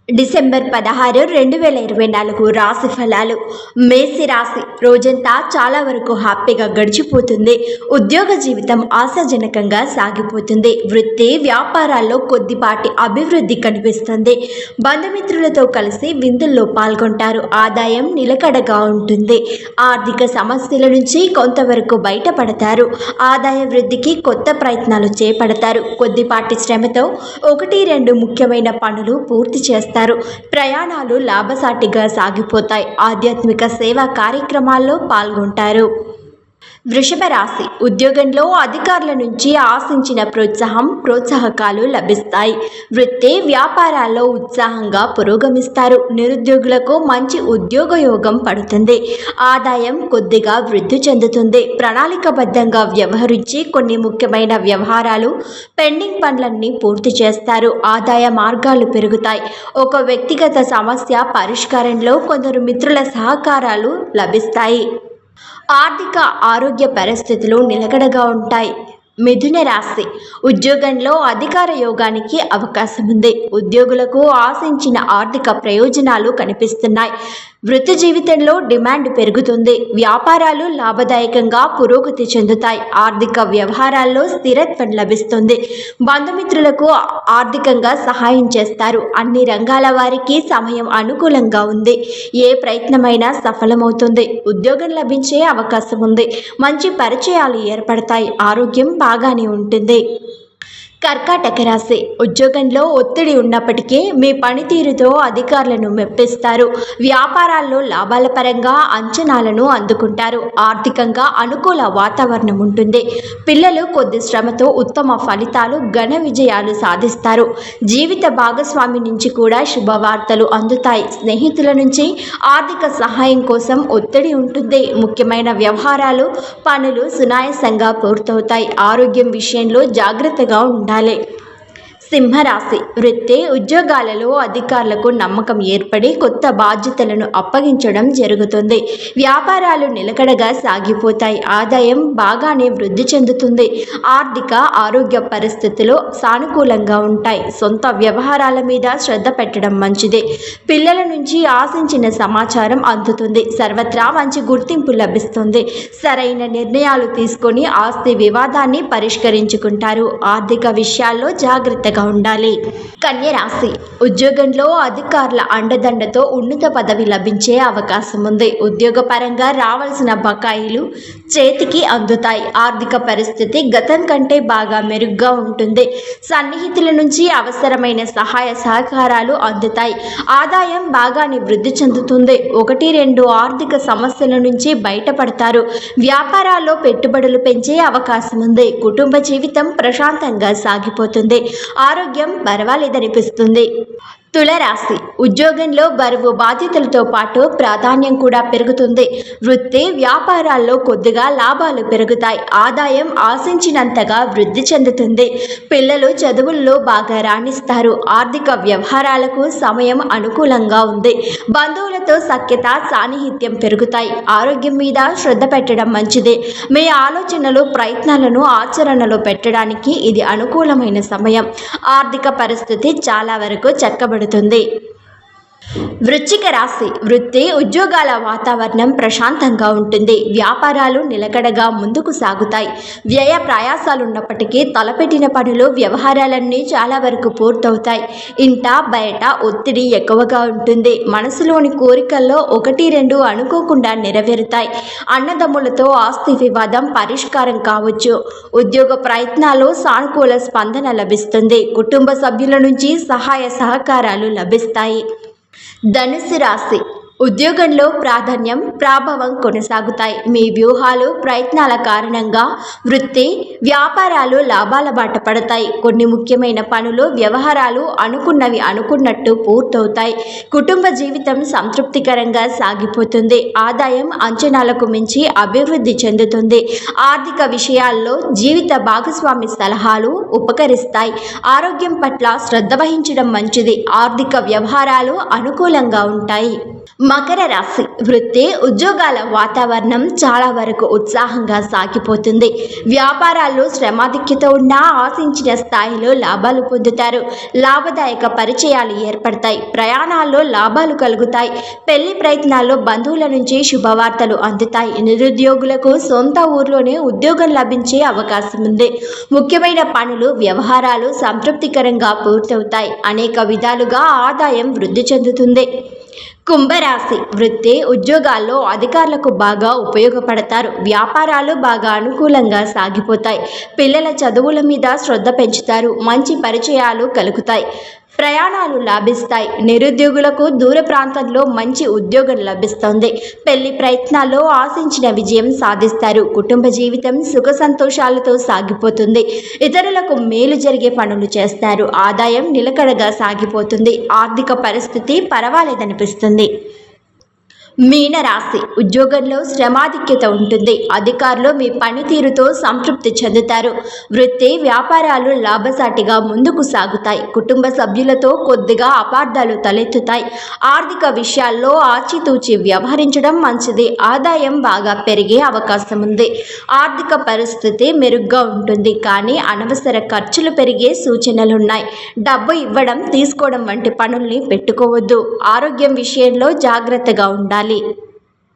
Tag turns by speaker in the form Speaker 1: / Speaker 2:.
Speaker 1: December 16, 2024 రాశి ఫలాలు. మేషి రాశి. రోజంతా చాలా వరకు హ్యాపీగా గడిచిపోతుంది. ఉద్యోగ జీవితం ఆశాజనకంగా సాగిపోతుంది. వృత్తి వ్యాపారాల్లో కొద్దిపాటి అభివృద్ధి కనిపిస్తుంది. బంధుమిత్రులతో కలిసి విందుల్లో పాల్గొంటారు. ఆదాయం నిలకడగా ఉంటుంది. ఆర్థిక సమస్యల నుంచి కొంతవరకు బయటపడతారు. ఆదాయ వృద్ధికి కొత్త ప్రయత్నాలు చేపడతారు. కొద్దిపాటి శ్రమతో 1-2 ముఖ్యమైన పనులు పూర్తి చేస్తారు. ప్రయాణాలు లాభసాటిగా సాగిపోతాయి. ఆధ్యాత్మిక సేవా కార్యక్రమాల్లో పాల్గొంటారు. వృషభ రాశి. ఉద్యోగంలో అధికారుల నుంచి ఆశించిన ప్రోత్సాహకాలు లభిస్తాయి. వృత్తి వ్యాపారాల్లో ఉత్సాహంగా పురోగమిస్తారు. నిరుద్యోగులకు మంచి ఉద్యోగ యోగం పడుతుంది. ఆదాయం కొద్దిగా వృద్ధి చెందుతుంది. ప్రణాళికబద్ధంగా వ్యవహరించి కొన్ని ముఖ్యమైన వ్యవహారాలు పెండింగ్ పనులన్నీ పూర్తి చేస్తారు. ఆదాయ మార్గాలు పెరుగుతాయి. ఒక వ్యక్తిగత సమస్య పరిష్కారంలో కొందరు మిత్రుల సహకారాలు లభిస్తాయి. ఆర్థిక ఆరోగ్య పరిస్థితులు నిలకడగా ఉంటాయి. మిథున రాశి. ఉద్యోగంలో అధికార యోగానికి అవకాశం ఉంది. ఉద్యోగులకు ఆశించిన ఆర్థిక ప్రయోజనాలు కనిపిస్తున్నాయి. వృత్తి జీవితంలో డిమాండ్ పెరుగుతుంది. వ్యాపారాలు లాభదాయకంగా పురోగతి చెందుతాయి. ఆర్థిక వ్యవహారాల్లో స్థిరత్వం లభిస్తుంది. బంధుమిత్రులకు ఆర్థికంగా సహాయం చేస్తారు. అన్ని రంగాల వారికి సమయం అనుకూలంగా ఉంది. ఏ ప్రయత్నమైనా సఫలమవుతుంది. ఉద్యోగం లభించే అవకాశం ఉంది. మంచి పరిచయాలు ఏర్పడతాయి. ఆరోగ్యం బాగానే ఉంటుంది. కర్కాటక రాశి. ఉద్యోగంలో ఒత్తిడి ఉన్నప్పటికీ మీ పనితీరుతో అధికారులను మెప్పిస్తారు. వ్యాపారాల్లో లాభాల పరంగా అంచనాలను అందుకుంటారు. ఆర్థికంగా అనుకూల వాతావరణం ఉంటుంది. పిల్లలు కొద్ది శ్రమతో ఉత్తమ ఫలితాలు, ఘన విజయాలు సాధిస్తారు. జీవిత భాగస్వామి నుంచి కూడా శుభవార్తలు అందుతాయి. స్నేహితుల నుంచి ఆర్థిక సహాయం కోసం ఒత్తిడి ఉంటుంది. ముఖ్యమైన వ్యవహారాలు, పనులు సునాయాసంగా పూర్తవుతాయి. ఆరోగ్యం విషయంలో జాగ్రత్తగా ఉండాలి. సింహరాశి. వృత్తి ఉద్యోగాలలో అధికారులకు నమ్మకం ఏర్పడి కొత్త బాధ్యతలను అప్పగించడం జరుగుతుంది. వ్యాపారాలు నిలకడగా సాగిపోతాయి. ఆదాయం బాగానే వృద్ధి చెందుతుంది. ఆర్థిక ఆరోగ్య పరిస్థితులు సానుకూలంగా ఉంటాయి. సొంత వ్యవహారాల మీద శ్రద్ధ పెట్టడం మంచిది. పిల్లల నుంచి ఆశించిన సమాచారం అందుతుంది. సర్వత్రా మంచి గుర్తింపు లభిస్తుంది. సరైన నిర్ణయాలు తీసుకొని ఆస్తి వివాదాన్ని పరిష్కరించుకుంటారు. ఆర్థిక విషయాల్లో జాగ్రత్తగా ఉండాలి. కన్య రాశి. ఉద్యోగంలో అధికారుల అండదండతో ఉన్నత పదవి లభించే అవకాశం ఉంది. ఉద్యోగపరంగా రావాల్సిన బకాయిలు చేతికి అందుతాయి. ఆర్థిక పరిస్థితి గతం కంటే బాగా మెరుగ్గా ఉంటుంది. సన్నిహితుల నుంచి అవసరమైన సహాయ సహకారాలు అందుతాయి. ఆదాయం బాగానే వృద్ధి చెందుతుంది. 1-2 ఆర్థిక సమస్యల నుంచి బయటపడతారు. వ్యాపారాల్లో పెట్టుబడులు పెంచే అవకాశం ఉంది. కుటుంబ జీవితం ప్రశాంతంగా సాగిపోతుంది. ఆరోగ్యం పర్వాలేదనిపిస్తుంది. తులరాశి. ఉద్యోగంలో బరువు బాధ్యతలతో పాటు ప్రాధాన్యం కూడా పెరుగుతుంది. వృత్తి వ్యాపారాల్లో కొద్దిగా లాభాలు పెరుగుతాయి. ఆదాయం ఆశించినంతగా వృద్ధి చెందుతుంది. పిల్లలు చదువుల్లో బాగా రాణిస్తారు. ఆర్థిక వ్యవహారాలకు సమయం అనుకూలంగా ఉంది. బంధువులతో సఖ్యత, సాన్నిహిత్యం పెరుగుతాయి. ఆరోగ్యం మీద శ్రద్ధ పెట్టడం మంచిది. మీ ఆలోచనలు, ప్రయత్నాలను ఆచరణలో పెట్టడానికి ఇది అనుకూలమైన సమయం. ఆర్థిక పరిస్థితి చాలా వరకు చక్కబడుతుంది. వృశ్చిక రాశి. వృత్తి ఉద్యోగాల వాతావరణం ప్రశాంతంగా ఉంటుంది. వ్యాపారాలు నిలకడగా ముందుకు సాగుతాయి. వ్యయ ప్రయాసాలున్నప్పటికీ తలపెట్టిన పనులు, వ్యవహారాలన్నీ చాలా వరకు పూర్తవుతాయి. ఇంట బయట ఒత్తిడి ఎక్కువగా ఉంటుంది. మనసులోని కోరికల్లో 1-2 అనుకోకుండా నెరవేరుతాయి. అన్నదమ్ములతో ఆస్తి వివాదం పరిష్కారం కావచ్చు. ఉద్యోగ ప్రయత్నాలు సానుకూల స్పందన లభిస్తుంది. కుటుంబ సభ్యుల నుంచి సహాయ సహకారాలు లభిస్తాయి. ధనుస్సు రాశి. ఉద్యోగంలో ప్రాధాన్యం, ప్రాభవం కొనసాగుతాయి. మీ వ్యూహాలు, ప్రయత్నాల కారణంగా వృత్తి వ్యాపారాలు లాభాల బాట పడతాయి. కొన్ని ముఖ్యమైన పనులు, వ్యవహారాలు అనుకున్నవి అనుకున్నట్టు పూర్తవుతాయి. కుటుంబ జీవితం సంతృప్తికరంగా సాగిపోతుంది. ఆదాయం అంచనాలకు మించి అభివృద్ధి చెందుతుంది. ఆర్థిక విషయాల్లో జీవిత భాగస్వామి సలహాలు ఉపకరిస్తాయి. ఆరోగ్యం పట్ల శ్రద్ధ వహించడం మంచిది. ఆర్థిక వ్యవహారాలు అనుకూలంగా ఉంటాయి. మకర రాశి వృత్తి ఉద్యోగాల వాతావరణం చాలా వరకు ఉత్సాహంగా సాగిపోతుంది. వ్యాపారాల్లో శ్రమాధిక్యత ఉన్నా ఆశించిన స్థాయిలో లాభాలు పొందుతారు. లాభదాయక పరిచయాలు ఏర్పడతాయి. ప్రయాణాల్లో లాభాలు కలుగుతాయి. పెళ్లి ప్రయత్నాల్లో బంధువుల నుంచి శుభవార్తలు అందుతాయి. నిరుద్యోగులకు సొంత ఊర్లోనే ఉద్యోగం లభించే అవకాశం ఉంది. ముఖ్యమైన పనులు వ్యవహారాలు సంతృప్తికరంగా పూర్తవుతాయి. అనేక విధాలుగా ఆదాయం వృద్ధి చెందుతుంది. కుంభరాశి వృత్తి ఉద్యోగాల్లో అధికారులకు బాగా ఉపయోగపడతారు. వ్యాపారాలు బాగా అనుకూలంగా సాగిపోతాయి. పిల్లల చదువుల మీద శ్రద్ధ పెంచుతారు. మంచి పరిచయాలు కలుగుతాయి. ప్రయాణాలు లాభిస్తాయి. నిరుద్యోగులకు దూర ప్రాంతంలో మంచి ఉద్యోగం లభిస్తుంది. పెళ్లి ప్రయత్నాల్లో ఆశించిన విజయం సాధిస్తారు. కుటుంబ జీవితం సుఖ సంతోషాలతో సాగిపోతుంది. ఇతరులకు మేలు జరిగే పనులు చేస్తారు. ఆదాయం నిలకడగా సాగిపోతుంది. ఆర్థిక పరిస్థితి పర్వాలేదనిపిస్తుంది. మీనరాశి ఉద్యోగంలో శ్రమాధిక్యత ఉంటుంది. అధికారులు మీ పనితీరుతో సంతృప్తి చెందుతారు. వృత్తి వ్యాపారాలు లాభసాటిగా ముందుకు సాగుతాయి. కుటుంబ సభ్యులతో కొద్దిగా అపార్థాలు తలెత్తుతాయి. ఆర్థిక విషయాల్లో ఆచితూచి వ్యవహరించడం మంచిది. ఆదాయం బాగా పెరిగే అవకాశం ఉంది. ఆర్థిక పరిస్థితి మెరుగ్గా ఉంటుంది. కానీ అనవసర ఖర్చులు పెరిగే సూచనలున్నాయి. డబ్బు ఇవ్వడం తీసుకోవడం వంటి పనుల్ని పెట్టుకోవద్దు. ఆరోగ్యం విషయంలో జాగ్రత్తగా ఉండాలి.